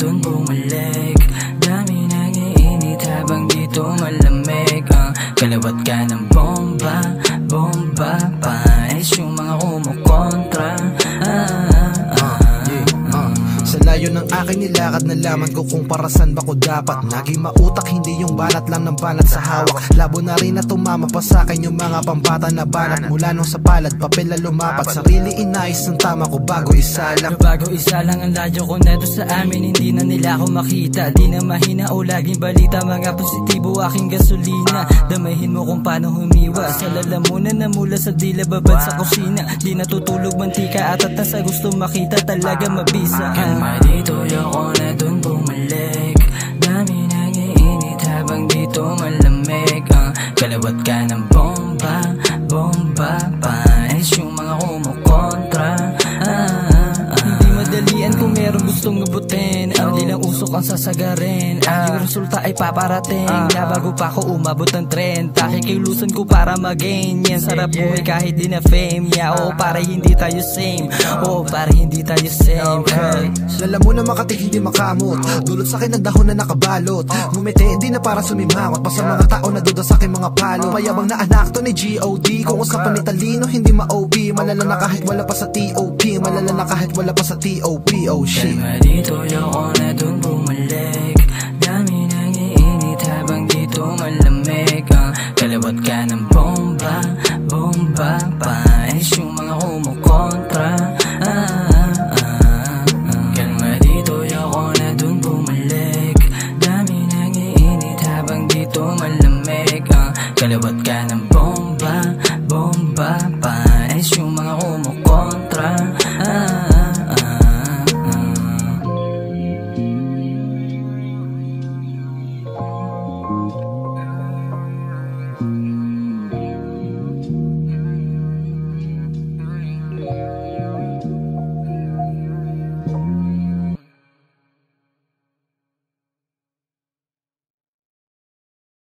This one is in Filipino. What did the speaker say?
dun bumalik. Dami nag-iinit habang dito malamig. Kalawat ka ng bomba, bomba pa. Is yung mga kumukontra. Sa layo ng aking nilakad, nalaman ko kung para saan ba ko dapat. Naging mautak, hindi yung banat lang ng banat sa hawak. Labo na rin na tumama pa sa akin yung mga pambata na banat. Mula nung sa palad, papel na lumapat. Sarili inayos ng tama ko bago isalang. Bago isalang ang layo ko neto sa amin. Hindi na nila ako makita, di na mahina o laging balita. Mga positibo aking gasolina. Damahin mo kung paano humiwa sa lalamunan na mula sa dila babad sa kusina. Di natutulog mantika at sa gusto makita talaga mabisa. Kalma dito, yoko na dun bumalik. Dami nag-iinit habang dito malamig. Kalawat ka ng bomba, bomba pa. Is yung mga kumukontra. Hindi madalian kung meron gustong abutin. Ang lilang usok ang sasagarin. Yung resulta ay paparating na bago pa ako umabot ng trend. Takikilusan ko para mag-gain. Yan sarap buhay kahit di na fame. Oo para hindi tayo same. Oo para hindi tayo same. Lala mo na makatig hindi makamot. Dulot sa akin ng dahon na nakabalot. Ngumiti hindi na para sumimangot. Pa sa mga tao na duda sa akin mga palo. Mayabang na anak to ni G.O.D. Kung usapan ni talino hindi ma-OP. Malala na kahit wala pa sa T.O.P. Malala na kahit wala pa sa T.O.P. Oh shit. Kalma dito, yoko na dun bumalik. Dami nag-iinit habang dito malamig. Kalawat ka ng bomba, bomba pa. Is yung mga kumukontra. Kalma dito, yoko na dun bumalik. Dami nag-iinit habang dito malamig. Kalawat ka ng bomba, bomba pa.